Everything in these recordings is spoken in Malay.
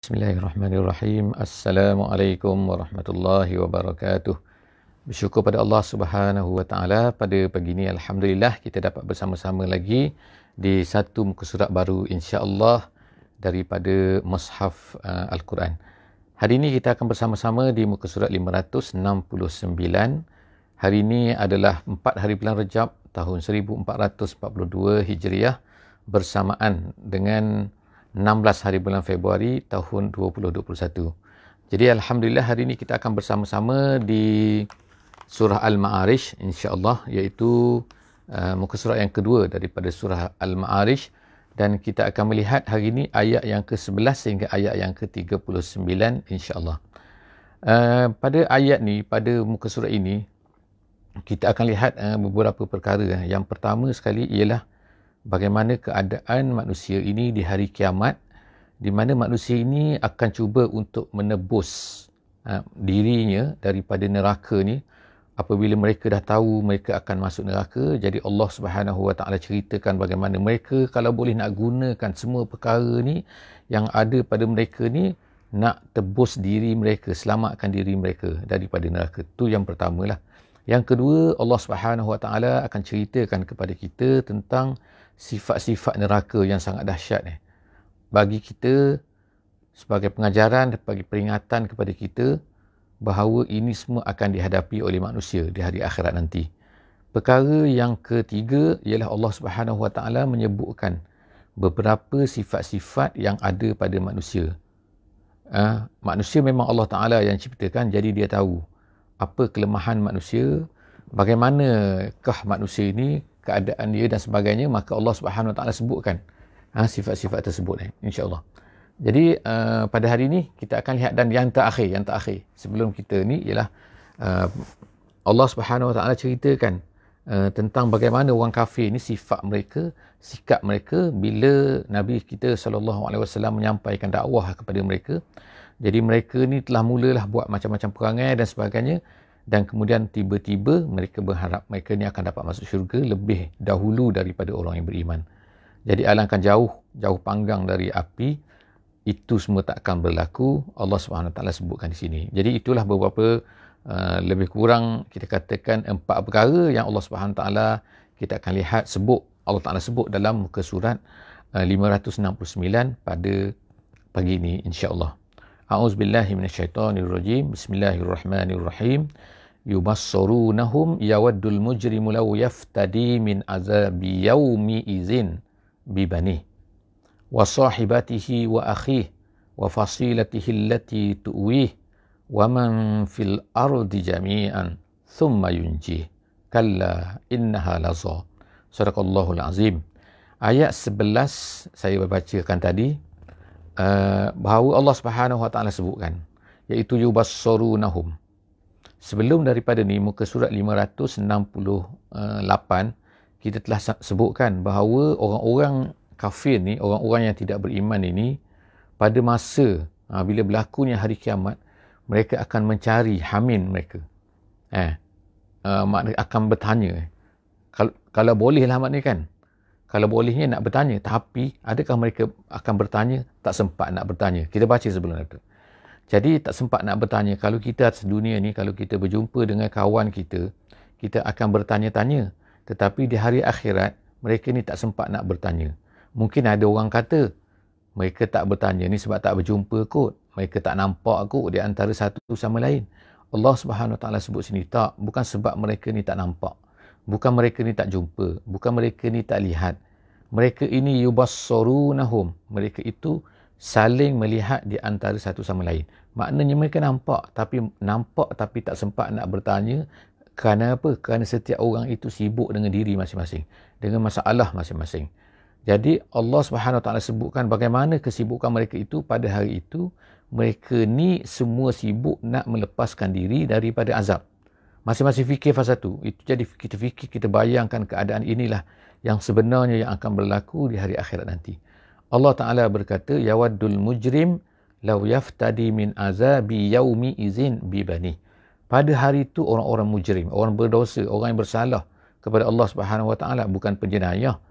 Bismillahirrahmanirrahim. Assalamualaikum warahmatullahi wabarakatuh. Bersyukur pada Allah Subhanahu wa taala, pada pagi ini alhamdulillah kita dapat bersama-sama lagi di satu muka surat baru insya-Allah daripada Mushaf Al-Quran. Hari ini kita akan bersama-sama di muka surat 569. Hari ini adalah 4 hari bulan Rejab tahun 1442 Hijriah bersamaan dengan 16 hari bulan Februari tahun 2021. Jadi alhamdulillah hari ini kita akan bersama-sama di surah Al-Ma'arij insya-Allah, iaitu muka surat yang kedua daripada surah Al-Ma'arij, dan kita akan melihat hari ini ayat yang ke-11 sehingga ayat yang ke-39 insya-Allah. Pada ayat ni, pada muka surat ini kita akan lihat beberapa perkara. Yang pertama sekali ialah bagaimana keadaan manusia ini di hari kiamat, di mana manusia ini akan cuba untuk menebus dirinya daripada neraka ni. Apabila mereka dah tahu mereka akan masuk neraka, jadi Allah Subhanahu Wa Taala ceritakan bagaimana mereka kalau boleh nak gunakan semua perkara ni yang ada pada mereka ni, nak tebus diri mereka, selamatkan diri mereka daripada neraka. Itu yang pertamalah. Yang kedua, Allah Subhanahu Wa Taala akan ceritakan kepada kita tentang sifat-sifat neraka yang sangat dahsyat bagi kita, sebagai pengajaran, bagi peringatan kepada kita bahawa ini semua akan dihadapi oleh manusia di hari akhirat nanti. Perkara yang ketiga ialah Allah Subhanahu Wa Taala menyebutkan beberapa sifat-sifat yang ada pada manusia. Manusia memang Allah Taala yang ciptakan, jadi dia tahu apa kelemahan manusia, bagaimanakah manusia ini, keadaan dia dan sebagainya. Maka Allah Subhanahu Wa Taala sebutkan sifat-sifat tersebut insya-Allah. Jadi pada hari ini kita akan lihat, dan yang terakhir sebelum kita ni ialah Allah Subhanahu Wa Taala ceritakan tentang bagaimana orang kafir ni, sifat mereka, sikap mereka bila Nabi kita sallallahu alaihi wasallam menyampaikan dakwah kepada mereka. Jadi mereka ni telah mulalah buat macam-macam perangai dan sebagainya, dan kemudian tiba-tiba mereka berharap mereka ni akan dapat masuk syurga lebih dahulu daripada orang yang beriman. Jadi alangkah jauh panggang dari api, itu semua tak akan berlaku. Allah Subhanahu Wa Taala sebutkan di sini. Jadi itulah beberapa lebih kurang kita katakan 4 perkara yang Allah Subhanahu Wa Taala kita akan lihat Allah Taala sebut dalam muka surat 569 pada pagi ini insya-Allah. A'udzubillahi minasyaitonirrajim. Bismillahirrahmanirrahim. Yubassarunahum yawaddul mujrimu law yaftadi min azabi yaumi izin bibani wa sahibatihi wa akhihi wa fasilatihi allati tuwih wa man fil ardi jami'an thumma yunjih kalla innaha laza. Sadaqallahul azim. Ayat 11 saya bacakan tadi, bahawa Allah Subhanahu Wa Taala sebutkan, iaitu yubassarunahum. Sebelum daripada ni, muka surat 568 kita telah sebutkan bahawa orang-orang kafir ni, orang-orang yang tidak beriman ini, pada masa bila berlakunya hari kiamat, mereka akan mencari hamin mereka. Akan bertanya, kalau bolehlah maknanya kan, kalau bolehnya nak bertanya, tapi adakah mereka akan bertanya? Tak sempat nak bertanya. Kita baca sebelum itu. Jadi tak sempat nak bertanya. Kalau kita atas dunia ni, kalau kita berjumpa dengan kawan kita, kita akan bertanya-tanya. Tetapi di hari akhirat, mereka ni tak sempat nak bertanya. Mungkin ada orang kata, mereka tak bertanya ni sebab tak berjumpa kot. Mereka tak nampak kot di antara satu sama lain. Allah Subhanahu Wa Taala sebut sini, tak, bukan sebab mereka ni tak nampak. Bukan mereka ni tak jumpa. Bukan mereka ni tak lihat. Mereka ini yubassarunahum. Mereka itu saling melihat di antara satu sama lain. Maknanya mereka nampak tapi tak sempat nak bertanya. Kerana apa? Kerana setiap orang itu sibuk dengan diri masing-masing, dengan masalah masing-masing. Jadi Allah Subhanahu Wa Taala sebutkan bagaimana kesibukan mereka itu pada hari itu. Mereka ni semua sibuk nak melepaskan diri daripada azab. Masing-masing fikir fasa tu. Itu jadi kita fikir, kita bayangkan keadaan inilah yang sebenarnya yang akan berlaku di hari akhirat nanti. Allah Ta'ala berkata, yawaddul mujrim law yaftadi min azabi yaumi izin bibani. Pada hari itu orang-orang mujrim, orang berdosa, orang yang bersalah kepada Allah Subhanahu Wa Taala, bukan penjenayah.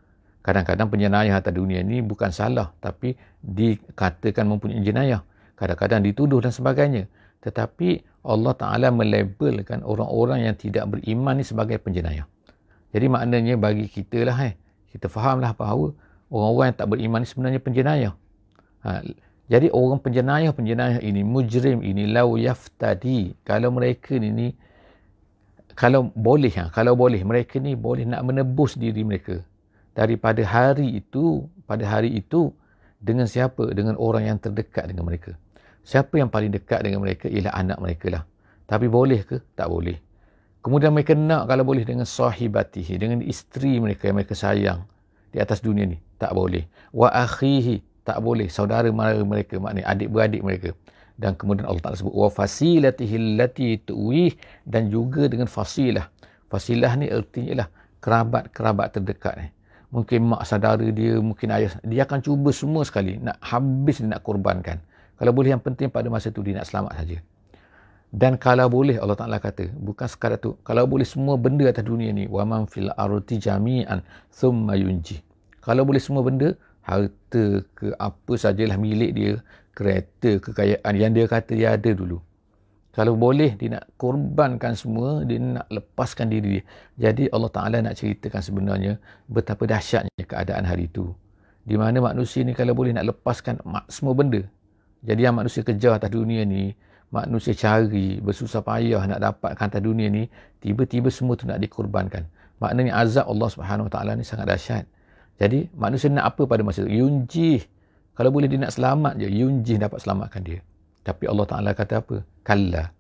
Kadang-kadang penjenayah atas dunia ni bukan salah, tapi dikatakan mempunyai jenayah. kadang-kadang dituduh dan sebagainya. Tetapi Allah Ta'ala melabelkan orang-orang yang tidak beriman ni sebagai penjenayah. Jadi maknanya bagi kita lah, kita fahamlah bahawa orang-orang yang tak beriman ni sebenarnya penjenayah. Jadi orang penjenayah ini, mujrim ini, lau yaftadi, kalau mereka ni kalau boleh mereka ni boleh nak menebus diri mereka daripada hari itu, pada hari itu, dengan siapa? Dengan orang yang terdekat dengan mereka. Siapa yang paling dekat dengan mereka ialah anak mereka lah. Tapi boleh ke? Tak boleh. Kemudian mereka nak kalau boleh dengan sahibatihi, dengan isteri mereka yang mereka sayang di atas dunia ni. Tak boleh. Wa akhihi, tak boleh. Saudara mara mereka, maknanya adik-beradik mereka. Dan kemudian Allah Ta'ala sebut wa fasilatihi allati tuwih, dan juga dengan fasilah. Fasilah ni artinya ialah kerabat-kerabat terdekat ni. Mungkin mak saudara dia, mungkin ayah, dia akan cuba semua sekali nak habis, dia nak korbankan. Kalau boleh, yang penting pada masa tu dia nak selamat saja. Dan kalau boleh, Allah Ta'ala kata, bukan sekadar tu, kalau boleh semua benda atas dunia ni, wa man fil ardi jami'an thumma yunji. Kalau boleh semua benda, harta ke apa sajalah milik dia, kereta, kekayaan yang dia kata dia ada dulu. Kalau boleh, dia nak korbankan semua, dia nak lepaskan diri dia. Jadi Allah Ta'ala nak ceritakan sebenarnya betapa dahsyatnya keadaan hari itu. Di mana manusia ni kalau boleh nak lepaskan semua benda. Jadi yang manusia kejar atas dunia ni, manusia cari, bersusah payah nak dapatkan atas dunia ni, tiba-tiba semua tu nak dikorbankan. Maknanya azab Allah Subhanahu Wa Taala ni sangat dahsyat. Jadi manusia nak apa pada masa itu? Yunjih. Kalau boleh dia nak selamat je, yunjih, dapat selamatkan dia. Tapi Allah Ta'ala kata apa? Kalla.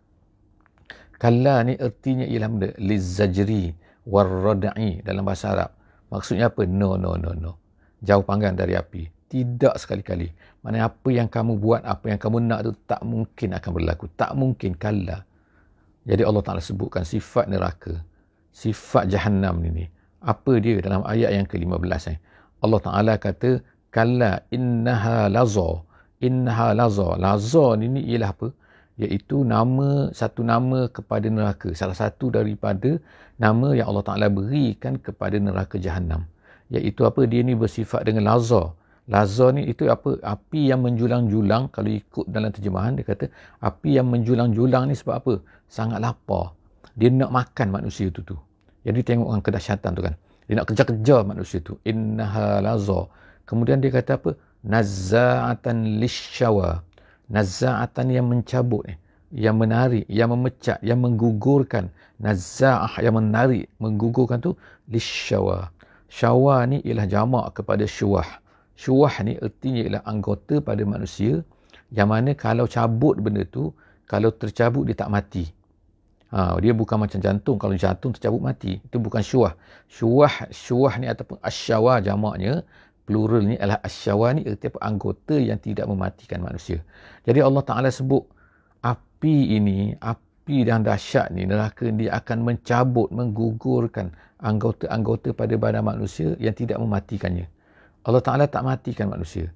Kalla ni artinya ialah benda lizzajri warrad'i dalam bahasa Arab. Maksudnya apa? No. Jauh panggang dari api. Tidak sekali-kali. Maknanya apa yang kamu buat, apa yang kamu nak tu tak mungkin akan berlaku. Tak mungkin, kalla. Jadi Allah Ta'ala sebutkan sifat neraka, sifat jahannam ni. Apa dia dalam ayat yang ke-15 ni? Allah Ta'ala kata, kalla innaha laza. Innaha laza. Laza ni ialah apa? Iaitu satu nama kepada neraka. Salah satu daripada nama yang Allah Ta'ala berikan kepada neraka jahannam. Iaitu apa? Dia ni bersifat dengan laza. Laza ni itu apa? Api yang menjulang-julang. Kalau ikut dalam terjemahan, dia kata api yang menjulang-julang ni sebab apa? Sangat lapar. Dia nak makan manusia tu. Jadi tengok orang kedahsyatan tu kan. Dia nak kejar-kejar manusia tu. Innaha laza. Kemudian dia kata apa? Nazza'atan lisyawa. Nazza'atan yang mencabut ni, yang menarik, yang memecat, yang menggugurkan. Nazza'ah yang menarik, menggugurkan tu lisyawa. Syawa ni ialah jamak kepada syuwah. Syuwah ni artinya ialah anggota pada manusia yang mana kalau cabut benda tu, kalau tercabut dia tak mati. Dia bukan macam jantung. Kalau jantung tercabut mati, itu bukan syuwah. Syuwah ni ataupun asyawa jamaknya, pluralnya adalah asyawa ni arti apa? Anggota yang tidak mematikan manusia. Jadi Allah Ta'ala sebut api ini, api dan dahsyat ni, neraka dia akan mencabut, menggugurkan anggota-anggota pada badan manusia yang tidak mematikannya. Allah Ta'ala tak matikan manusia.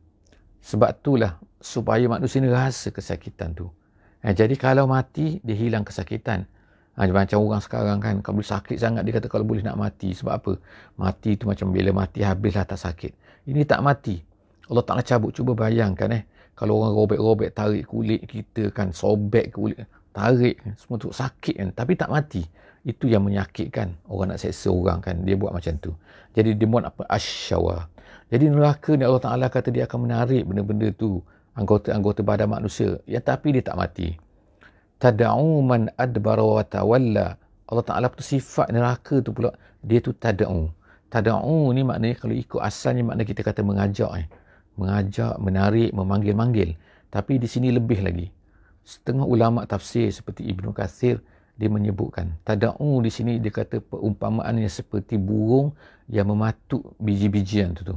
Sebab itulah supaya manusia ni rasa kesakitan tu. Jadi kalau mati, dia hilang kesakitan. Macam orang sekarang kan, kalau sakit sangat, dia kata kalau boleh nak mati. Sebab apa? Mati tu macam bila mati habislah tak sakit. Ini tak mati. Allah Ta'ala cabut. Cuba bayangkan kalau orang robek-robek, tarik kulit kita kan, sobek kulit, tarik, semua tu sakit kan. Tapi tak mati. Itu yang menyakitkan. Orang nak seksa orang kan, dia buat macam tu. Jadi dia buat apa? Asyawa. Jadi neraka ni Allah Ta'ala kata dia akan menarik benda-benda tu, anggota-anggota badan manusia. Ya, tapi dia tak mati. Tada'u man adbara wa tawalla. Allah Ta'ala tu sifat neraka tu pula, dia tu tada'u. Tada'u ni maknanya kalau ikut asalnya makna kita kata mengajak. Mengajak, menarik, memanggil-manggil. Tapi di sini lebih lagi. Setengah ulama tafsir seperti Ibnu Katsir, dia menyebutkan tada'u di sini dia kata perumpamaannya seperti burung yang mematuk biji-bijian tu.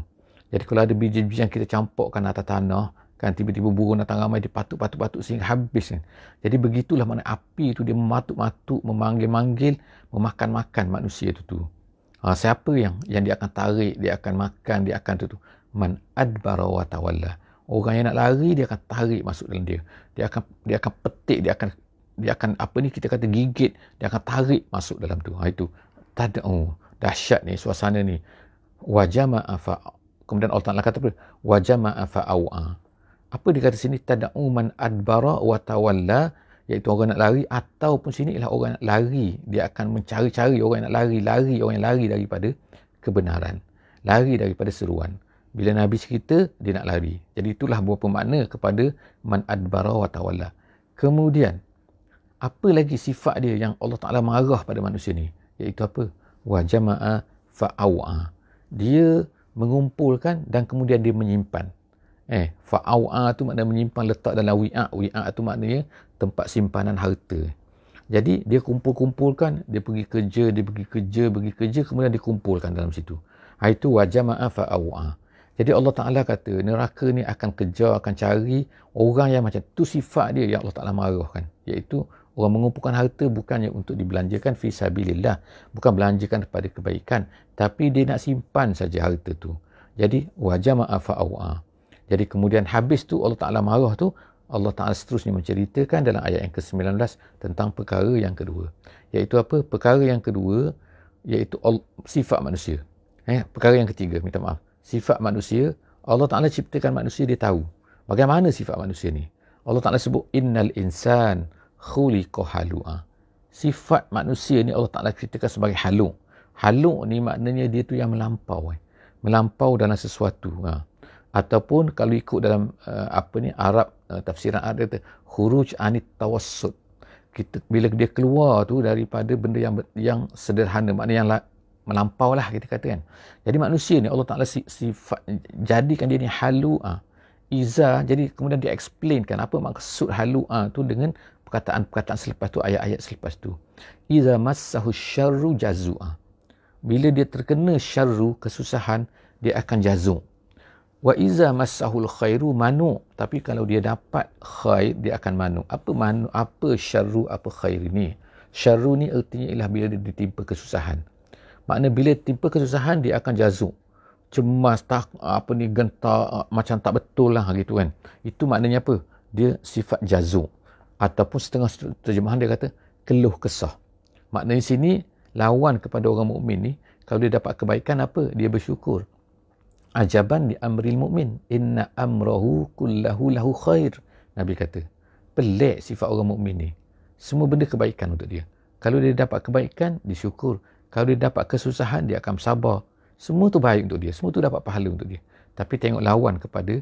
Jadi kalau ada biji-bijian kita campurkan atas tanah, kan tiba-tiba burung datang ramai, dia patuk-patuk sehingga habis kan. Jadi begitulah makna api tu, dia mematuk-matuk, memanggil-manggil, memakan-makan manusia tu. Siapa yang dia akan tarik, dia akan makan, dia akan tu. Man adbara wa tawalla. Orang yang nak lari, dia akan tarik masuk dalam dia. Dia akan petik, dia akan apa ni kita kata gigit, dia akan tarik masuk dalam tu. Itu tad'u. Dahsyat ni suasana ni. Wa jama'a fa. Kemudian Allah Ta'ala kata apa? Wa jama'a fa'au'a. Apa dia kata sini? Tad'u man adbara wa tawalla, iaitu orang nak lari, ataupun sini ialah orang nak lari. Dia akan mencari-cari orang yang nak lari, orang yang lari daripada kebenaran, lari daripada seruan. Bila Nabi cerita, dia nak lari. Jadi itulah beberapa makna kepada man adbara wa tawalla. Kemudian, apa lagi sifat dia yang Allah Ta'ala marah pada manusia ni? Iaitu apa? Wa jama'a fa'aw'a. Dia mengumpulkan dan kemudian dia menyimpan. Fa'aw'a tu maknanya menyimpan, letak dalam wi'a. Wi'a tu maknanya tempat simpanan harta. Jadi dia kumpul-kumpulkan, dia pergi kerja, kemudian dia kumpulkan dalam situ. Itu wa jama'a fa'aw'a. Jadi Allah Ta'ala kata neraka ni akan kejar, akan cari orang yang macam tu. Sifat dia yang Allah Ta'ala marahkan, iaitu orang mengumpulkan harta bukannya untuk dibelanjakan fi sabilillah, bukan belanjakan kepada kebaikan, tapi dia nak simpan saja harta tu. Jadi wa jama'a fa'aw'a. Jadi kemudian habis tu Allah Ta'ala marah tu, Allah Ta'ala seterusnya menceritakan dalam ayat yang ke-19 tentang perkara yang kedua. Iaitu apa? Perkara yang kedua iaitu sifat manusia. Perkara yang ketiga, minta maaf. Sifat manusia, Allah Ta'ala ciptakan manusia, dia tahu bagaimana sifat manusia ni. Allah Ta'ala sebut innal insan khuliqa halu'a. Sifat manusia ni Allah Ta'ala ciptakan sebagai halu'. Halu' ni maknanya dia tu yang melampau. Melampau dalam sesuatu. Ataupun kalau ikut dalam Arab, tafsiran Arab kata khuruj anit tawassut. Bila dia keluar tu daripada benda yang sederhana, maknanya yang melampau lah kita kata kan. Jadi manusia ni Allah Ta'ala sifat jadikan dia ni halu'a. Iza, jadi kemudian dia explainkan apa maksud halu'a tu dengan perkataan-perkataan selepas tu, ayat-ayat selepas tu. Iza massahu syarru jazu'a. Bila dia terkena syarru, kesusahan, dia akan jazu'. Wa iza massahul khairu manu. Tapi kalau dia dapat khair, dia akan manu. Apa manu? Apa syarru, apa khair ini? Syarru ni artinya ialah bila dia ditimpa kesusahan. Makna bila timpa kesusahan, dia akan jazuk. Cemas, gentar, macam tak betul lah gitu kan. Itu maknanya apa? Dia sifat jazuk. Ataupun setengah terjemahan dia kata keluh kesah. Maknanya sini lawan kepada orang mukmin ni, kalau dia dapat kebaikan apa? Dia bersyukur. Ajaban di amril mukmin, inna amrahu kullahu lahu khair. Nabi kata, pelik sifat orang mukmin ni. Semua benda kebaikan untuk dia. Kalau dia dapat kebaikan, dia syukur. Kalau dia dapat kesusahan, dia akan sabar. Semua tu baik untuk dia. Semua tu dapat pahala untuk dia. Tapi tengok lawan kepada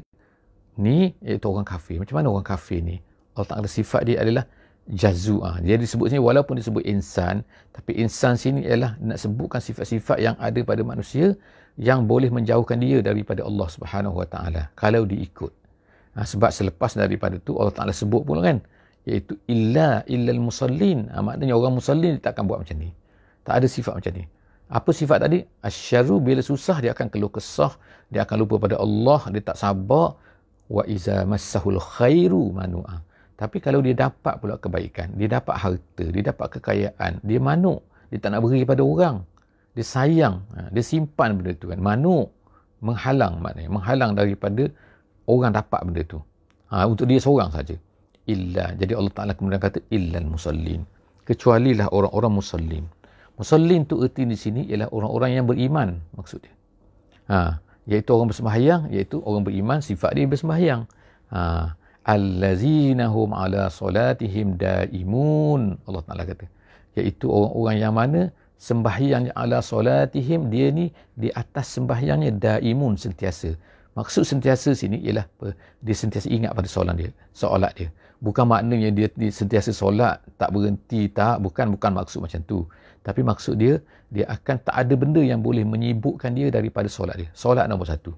ni, iaitu orang kafir. Macam mana orang kafir ni? Allah Ta'ala sifat dia adalah jazu'ah. Dia disebut sini, walaupun disebut insan, tapi insan sini ialah nak sebutkan sifat-sifat yang ada pada manusia yang boleh menjauhkan dia daripada Allah Subhanahu Wa Ta'ala kalau diikut. Sebab selepas daripada tu Allah Ta'ala sebut pula kan, iaitu illal musallin. Maknanya orang musallin dia takkan buat macam ni. Tak ada sifat macam ni. Apa sifat tadi? Asyarru, bila susah dia akan keluh kesah, dia akan lupa pada Allah, dia tak sabar. Wa iza massahul khairu manu'a. Tapi kalau dia dapat pula kebaikan, dia dapat harta, dia dapat kekayaan, dia manuk, dia tak nak beri pada orang. Dia sayang, dia simpan benda tu kan. Manuk, menghalang maknanya, menghalang daripada orang dapat benda tu. Untuk dia seorang saja. Jadi Allah Ta'ala kemudian kata illal musallin. Kecualilah orang-orang musallin. Musallin tu erti di sini ialah orang-orang yang beriman, maksud dia. Iaitu orang bersembahyang, iaitu orang beriman, sifat dia bersembahyang. Allazina hum ala solatihim daimun. Allah Ta'ala kata. Iaitu orang-orang yang mana sembahyang ala solatihim, dia ni di atas sembahyangnya daimun, sentiasa. Maksud sentiasa sini ialah dia sentiasa ingat pada solat dia. Bukan maknanya dia sentiasa solat, tak berhenti, bukan maksud macam tu. Tapi maksud dia akan tak ada benda yang boleh menyibukkan dia daripada solat dia. Solat nombor satu.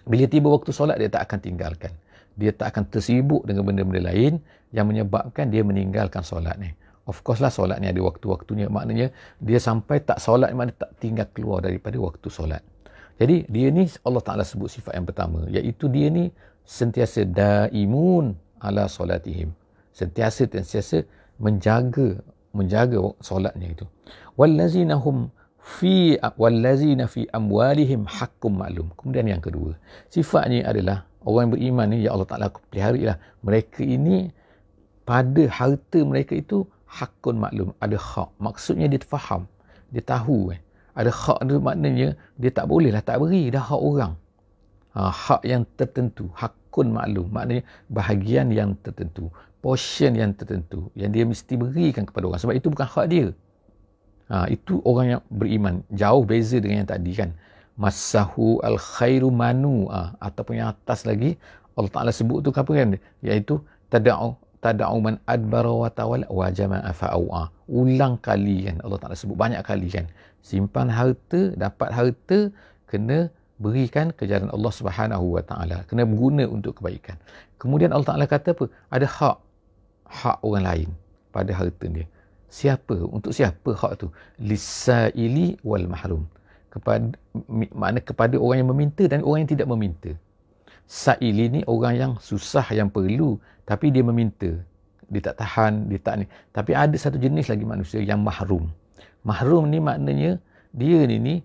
Bila tiba waktu solat, dia tak akan tinggalkan. Dia tak akan tersibuk dengan benda-benda lain yang menyebabkan dia meninggalkan solat ni. Of course lah solat ni ada waktu-waktunya. Maknanya dia sampai tak solat, maknanya tak tinggal keluar daripada waktu solat. Jadi dia ni Allah Ta'ala sebut sifat yang pertama, iaitu dia ni sentiasa daimun ala solatihim. Sentiasa menjaga solatnya itu. Wallazina fi amwalihim haqqum ma'lum. Kemudian yang kedua, sifatnya adalah orang yang beriman ni, ya Allah Ta'ala pelihara, mereka ini pada harta mereka itu haqqun ma'lum, ada hak. Maksudnya dia faham, dia tahu ada hak tu, maknanya dia tak bolehlah tak beri dah hak orang. Hak yang tertentu, haqqun ma'lum, maknanya bahagian yang tertentu, portion yang tertentu yang dia mesti berikan kepada orang, sebab itu bukan hak dia. Itu orang yang beriman. Jauh beza dengan yang tadi kan. Masahu al khairu manu, ataupun yang atas lagi Allah Ta'ala sebut tu apa kan, iaitu tada'u man adbara wa tawalla wa jama'a fa'au'a. Ulang kali kan Allah Ta'ala sebut banyak kali kan, simpan harta, dapat harta, kena berikan ke jalan Allah Subhanahu wa Ta'ala, kena guna untuk kebaikan. Kemudian Allah Ta'ala kata apa, ada hak orang lain pada harta dia. Siapa? Untuk siapa hak tu? Lisaili wal mahrum. Makna kepada orang yang meminta dan orang yang tidak meminta. Saili ni orang yang susah, yang perlu, tapi dia meminta. Dia tak tahan, dia tak ni. Tapi ada satu jenis lagi manusia yang mahrum. Mahrum ni maknanya dia ni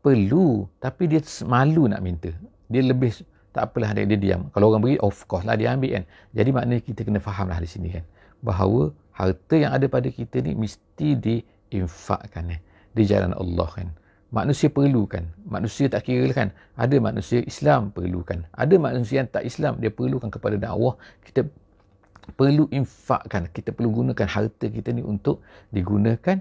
perlu, tapi dia malu nak minta. Dia lebih tak apalah, dia diam. Kalau orang beri, of course lah dia ambil kan. Jadi maknanya kita kena faham lah di sini kan, bahawa harta yang ada pada kita ni mesti diinfakkan di jalan Allah kan. Manusia perlukan, manusia tak kira kan. Ada manusia Islam perlukan, ada manusia yang tak Islam, dia perlukan kepada dakwah. Kita perlu infakkan, kita perlu gunakan harta kita ni untuk digunakan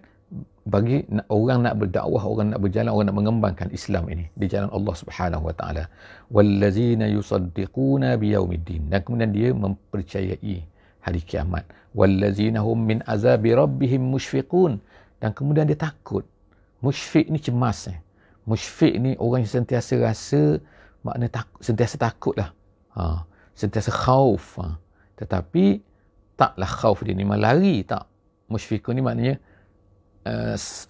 bagi orang nak berdakwah, orang nak berjalan, orang nak mengembangkan Islam ini di jalan Allah Subhanahu wa Ta'ala. Wallazina yusaddiquna biyaumiddin, dan kemudian dia mempercayai hari kiamat. Wallazina hum min azabi rabbihim mushfiqun, dan kemudian dia takut. Musyfiq ni cemas. Musyfiq ni orang yang sentiasa rasa, makna sentiasa takut lah. Sentiasa khauf. Tetapi taklah khauf dia ni lari, tak. Musyfiqun ni maknanya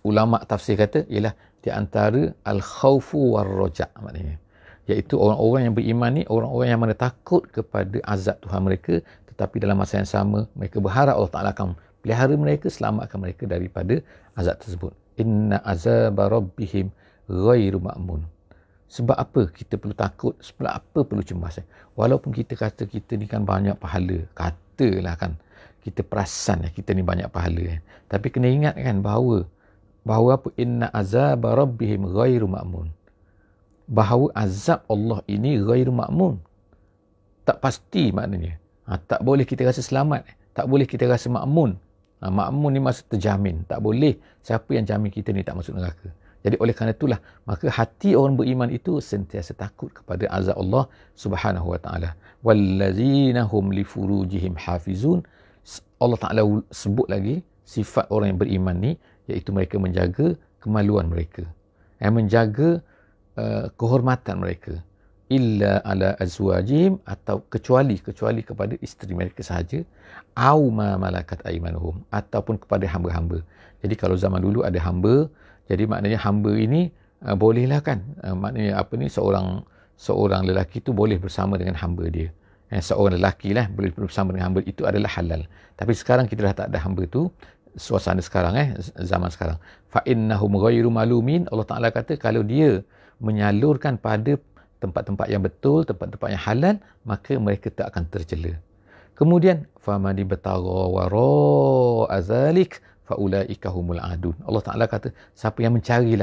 ulama tafsir kata ialah di antara al-khaufu war-raja', maknanya iaitu orang-orang yang beriman ni orang-orang yang mana takut kepada azab Tuhan mereka, tetapi dalam masa yang sama mereka berharap Allah Ta'ala akan pelihara mereka, selamatkan mereka daripada azab tersebut. Inna azaba rabbihim ghairu ma'mun. Sebab apa kita perlu takut? Sebab apa perlu cemas? Walaupun kita kata kita ni kan banyak pahala, katalah kan, kita perasan kita ni banyak pahala, tapi kena ingat kan bahawa apa? Inna azaba rabbihim ghairu ma'mun. Bahawa azab Allah ini ghairu ma'mun, tak pasti maknanya. Tak boleh kita rasa selamat, tak boleh kita rasa ma'mun. Ma'mun ni maksud terjamin, tak boleh. Siapa yang jamin kita ni tak masuk neraka? Jadi oleh kerana itulah, maka hati orang beriman itu sentiasa takut kepada azab Allah Subhanahu wa Ta'ala. Wallazina hum li furujihim hafizun. Allah Ta'ala sebut lagi sifat orang yang beriman ni, iaitu mereka menjaga kemaluan mereka, menjaga kehormatan mereka. Illa ala azwajihim, atau kecuali kepada isteri mereka sahaja, au ma malakat aimanuhum, ataupun kepada hamba-hamba. Jadi kalau zaman dulu ada hamba, jadi maknanya hamba ini bolehlah kan, maknanya apa ni, seorang lelaki tu boleh bersama dengan hamba dia. Seorang lelaki lah boleh bersama dengan hamba, itu adalah halal. Tapi sekarang kita dah tak ada hamba tu, suasana sekarang zaman sekarang. Fa innahum ghairu malumin. Allah Ta'ala kata kalau dia menyalurkan pada tempat-tempat yang betul, tempat-tempat yang halal, maka mereka tak akan tercela. Kemudian faman ibtagha wara'a zalik faulaika humul adun. Allah Ta'ala kata siapa yang mencari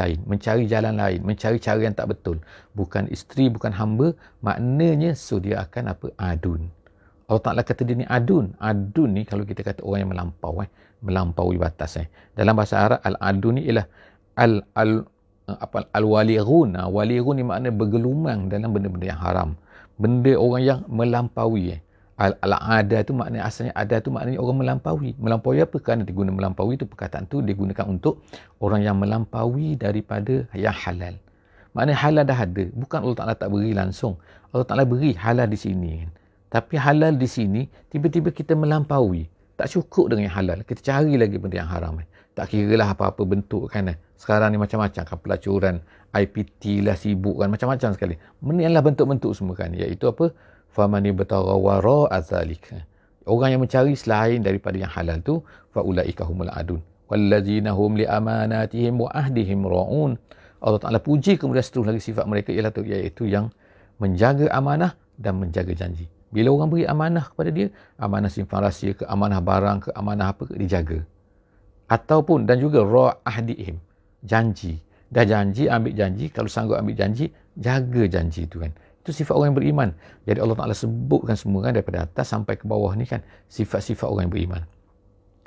jalan lain, mencari cara yang tak betul, bukan isteri, bukan hamba, maknanya dia akan adun. Allah Ta'ala kata dia ni adun. Adun ni kalau kita kata orang yang melampaui batas. Dalam bahasa Arab al-adun ni ialah al-walighun. Walighun ni makna bergelumang dalam benda-benda yang haram, benda orang yang melampaui. Al-ada tu makna asalnya, ada tu maknanya orang melampaui. Melampaui apa? Kerana diguna melampaui tu, perkataan tu digunakan untuk orang yang melampaui daripada yang halal. Maknanya halal dah ada, bukan Allah Ta'ala tak beri langsung. Allah Ta'ala beri halal di sini, tapi halal di sini tiba-tiba kita melampaui, tak cukup dengan yang halal, kita cari lagi benda yang haram. Tak kira lah apa-apa bentuk kan. Sekarang ni macam-macam kan, pelacuran, IPT lah, sibuk kan, macam-macam sekali. Benda lah bentuk-bentuk semua kan, iaitu apa? Famani batara wara'a zalik. Orang yang mencari selain daripada yang halal tu, faulaika humul adun. Wallazina hum li amanatihim wa ahdihim ra'un. Allah Ta'ala puji kemudian seterusnya lagi sifat mereka iaitu yang menjaga amanah dan menjaga janji. Bila orang beri amanah kepada dia, amanah simpan rahsia ke, amanah barang ke, amanah apa ke, dijaga. Ataupun dan juga ra'ahdihim, janji. Dah janji, ambil janji. Kalau sanggup ambil janji, jaga janji tu kan. Itu sifat orang yang beriman. Jadi Allah Ta'ala sebutkan semua kan, daripada atas sampai ke bawah ni kan, sifat-sifat orang yang beriman.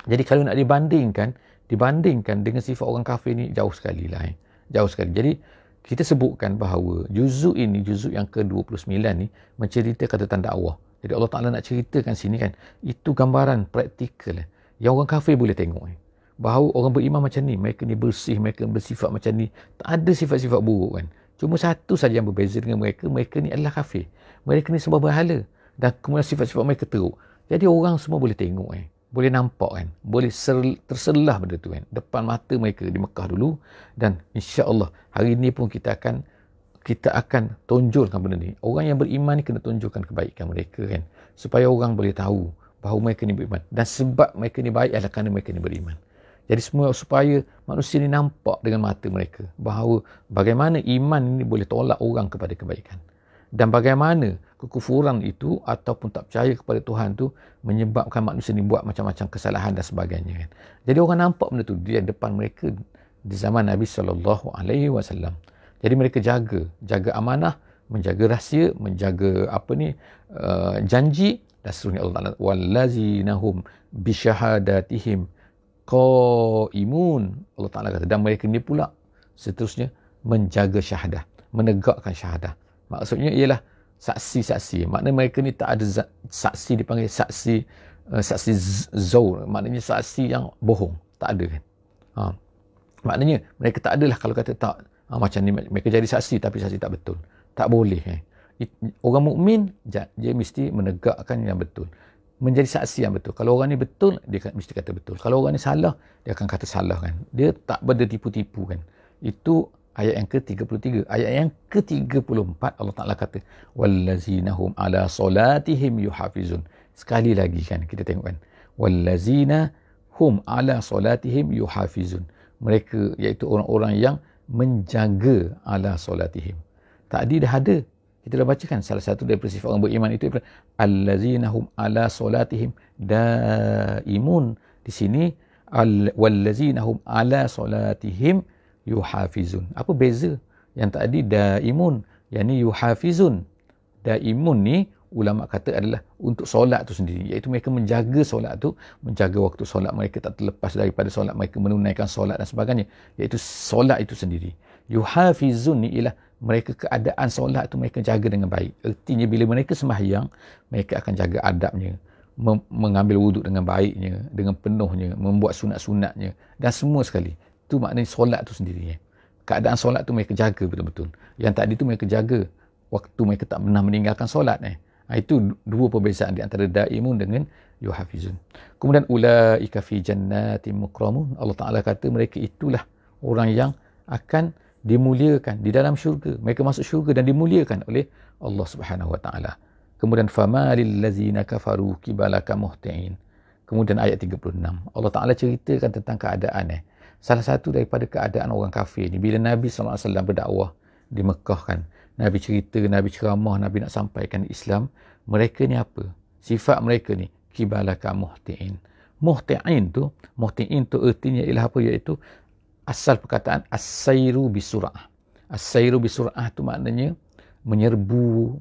Jadi kalau nak dibandingkan dengan sifat orang kafir ni, jauh sekali lah. Jauh sekali. Jadi kita sebutkan bahawa juzuk ini, juzuk yang ke-29 ni, menceritakan tentang dakwah. Jadi Allah Ta'ala nak ceritakan sini kan, itu gambaran praktikal yang orang kafir boleh tengok. Bahawa orang beriman macam ni, mereka ni bersih, mereka bersifat macam ni, tak ada sifat-sifat buruk kan. Cuma satu saja yang berbeza dengan mereka, mereka ni adalah kafir. Mereka ni sembah berhala. Dan kemudian sifat-sifat mereka teruk. Jadi orang semua boleh tengok boleh nampak kan. Boleh terselah benda tu kan. Depan mata mereka di Mekah dulu. Dan insya-Allah hari ni pun kita akan tonjolkan benda ni. Orang yang beriman ni kena tonjolkan kebaikan mereka kan. Supaya orang boleh tahu bahawa mereka ni beriman. Dan sebab mereka ni baik adalah kerana mereka ni beriman. Jadi semua supaya manusia ni nampak dengan mata mereka bahawa bagaimana iman ini boleh tolak orang kepada kebaikan. Dan bagaimana kekufuran itu ataupun tak percaya kepada Tuhan tu menyebabkan manusia ni buat macam-macam kesalahan dan sebagainya kan. Jadi orang nampak benda tu di depan mereka di zaman Nabi SAW. Jadi mereka jaga amanah, menjaga rahsia, menjaga janji dan seterusnya. Allah Ta'ala wallazinahum bisyahadatihim qaimun. Allah Ta'ala kata, dan mereka ni pula seterusnya menjaga syahadah, menegakkan syahadah. Maksudnya ialah saksi-saksi. Maknanya mereka ni tak ada saksi, dipanggil saksi zaur. Maknanya saksi yang bohong. Tak ada kan. Maknanya mereka tak adalah kalau kata tak macam ni, mereka jadi saksi tapi saksi tak betul. Tak boleh Orang mukmin dia mesti menegakkan yang betul, menjadi saksi yang betul. Kalau orang ni betul, dia mesti kata betul. Kalau orang ni salah, dia akan kata salah kan. Dia tak bertipu-tipu kan. Itu ayat yang ke-33. Ayat yang ke-34 Allah Ta'ala kata wallazinahum ala solatihim yuhafizun. Sekali lagi kan kita tengok kan. Wallazinahum ala solatihim yuhafizun. Mereka iaitu orang-orang yang menjaga ala solatihim. Tadi dah ada. Kita dah bacakan salah satu daripada sifat orang beriman itu allazinahum ala solatihim daimun. Di sini wallazinahum ala solatihim yuhafizun. Apa beza? Yang tadi daimun, yang ni yuhafizun. Daimun ni ulama kata adalah untuk solat tu sendiri, iaitu mereka menjaga solat tu, menjaga waktu solat mereka tak terlepas daripada solat mereka, menunaikan solat dan sebagainya, iaitu solat itu sendiri. Yuhafizun ni ialah mereka keadaan solat tu mereka jaga dengan baik. Artinya bila mereka sembahyang, mereka akan jaga adabnya, mengambil wuduk dengan baiknya, dengan penuhnya, membuat sunat-sunatnya dan semua sekali. Itu maknanya solat tu sendiri. Keadaan solat tu mereka jaga betul-betul. Yang tadi tu mereka jaga waktu mereka tak pernah meninggalkan solat. Itu dua perbezaan di antara daimun dengan yuhafizun. Kemudian ulaika fi jannatin mukramun. Allah Ta'ala kata mereka itulah orang yang akan dimuliakan di dalam syurga. Mereka masuk syurga dan dimuliakan oleh Allah Subhanahu Wa Ta'ala. Kemudian famalil ladzina kafaru kibalaka muhtiin. Kemudian ayat 36. Allah Ta'ala ceritakan tentang keadaan salah satu daripada keadaan orang kafir ni bila Nabi SAW berdakwah di Mekah kan. Nabi cerita, Nabi ceramah, Nabi nak sampaikan Islam. Mereka ni apa? Sifat mereka ni kibalaka muhtiin. Muhtiin tu artinya ialah apa? Iaitu asal perkataan as-sairu bisur'ah. As-sairu bisur'ah tu maknanya menyerbu,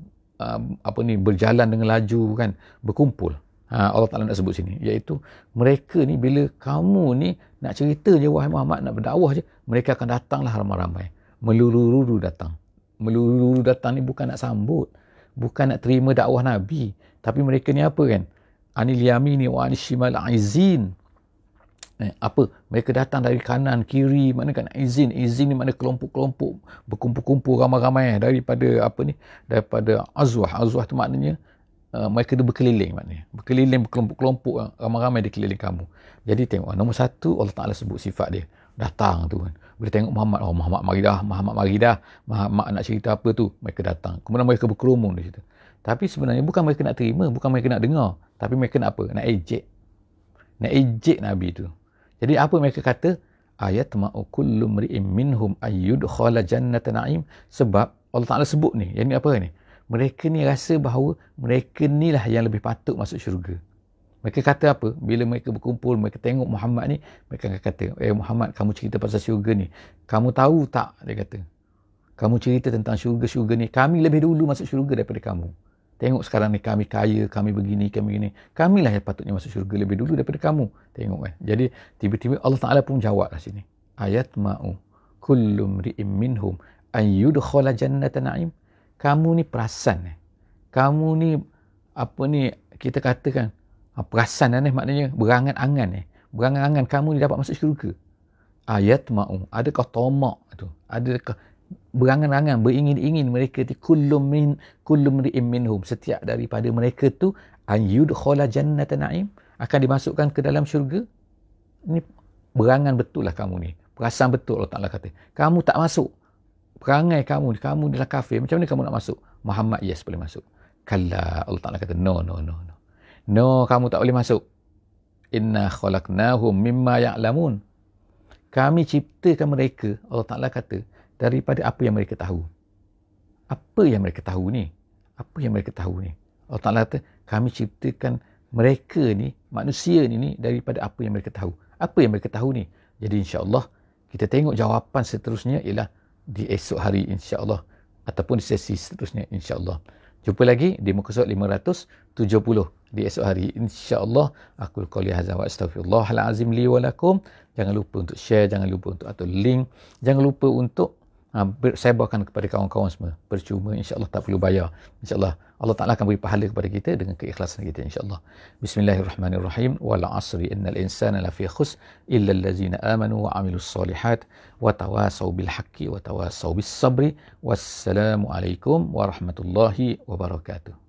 berjalan dengan laju kan, berkumpul. Allah Ta'ala nak sebut sini, iaitu mereka ni bila kamu ni nak cerita je wahai Muhammad, nak berdakwah je, mereka akan datanglah ramai-ramai, melulu-lulu datang. Melulu-lulu datang ni bukan nak sambut, bukan nak terima dakwah Nabi, tapi mereka ni apa kan, anil yamini wa anil shimal izin. Mereka datang dari kanan kiri, mana kan izin ni mana kelompok-kelompok berkumpul-kumpul ramai-ramai daripada daripada azwah tu maknanya mereka tu berkeliling, maknanya berkeliling berkelompok-kelompok ramai-ramai di keliling kamu. Jadi tengok nombor satu Allah Ta'ala sebut sifat dia datang tu kan. Bila tengok Muhammad, Muhammad mari dah, Muhammad nak cerita apa tu, mereka datang. Kemudian mereka berkerumun di situ. Tapi sebenarnya bukan mereka nak terima, bukan mereka nak dengar, tapi mereka nak apa? Nak ejek Nabi tu. Jadi apa mereka kata? Ayat ma'u kullu mri'im minhum ayyudkhala jannata na'im. Sebab Allah Ta'ala sebut ni, yang ni apa ni? Mereka ni rasa bahawa mereka ni lah yang lebih patut masuk syurga. Mereka kata apa? Bila mereka berkumpul, mereka tengok Muhammad ni, mereka akan kata, Muhammad, kamu cerita pasal syurga ni, kamu tahu tak? Dia kata, Kamu cerita tentang syurga-syurga ni. Kami lebih dulu masuk syurga daripada kamu. Tengok sekarang ni kami kaya, kami begini, kami begini. Kamilah yang patutnya masuk syurga lebih dulu daripada kamu. Tengok kan. Jadi tiba-tiba Allah Ta'ala pun jawab lah sini. Ayat ma'u kullu mri'im minhum an yudkhala jannata na'im. Kamu ni perasan. Kamu ni apa ni kita katakan perasan ni maknanya berangan-angan. Berangan-angan kamu ni dapat masuk syurga. Ayat ma'u. Adakah tamak tu? Adakah berangan-angan, beringin-ingin mereka tu kullum ri'im minhum, setiap daripada mereka tu an yudkhala jannata na'im, akan dimasukkan ke dalam syurga. Ini berangan betul lah kamu ni. Perasan betul Allah Ta'ala kata. Kamu tak masuk. Perangai kamu adalah kafir. Macam mana kamu nak masuk? Muhammad yes boleh masuk. Kalla, Allah Ta'ala kata no, kamu tak boleh masuk. Inna khalaqnahum mimma ya'lamun. Kami ciptakan mereka, Allah Ta'ala kata, daripada apa yang mereka tahu. Apa yang mereka tahu ni? Allah Ta'ala kata, kami ciptakan mereka ni, manusia ni daripada apa yang mereka tahu. Apa yang mereka tahu ni? Jadi insya-Allah kita tengok jawapan seterusnya ialah di esok hari insya-Allah ataupun di sesi seterusnya insya-Allah. Jumpa lagi di muka surat 570 di esok hari insya-Allah. Aku qouli hadza wa astaghfirullahal azim li wa lakum. Jangan lupa untuk share, jangan lupa untuk atur link, jangan lupa untuk sebarkan kepada kawan-kawan semua. Percuma, insya-Allah tak perlu bayar. Insya-Allah Allah Ta'ala akan beri pahala kepada kita dengan keikhlasan kita insya-Allah. Bismillahirrahmanirrahim. Wal 'asri innal insana lafi khusr illa allazina amanu wa 'amilus solihat wa tawasaw bil haqqi wa tawasaw bis sabri. Wassalamu alaikum warahmatullahi wabarakatuh.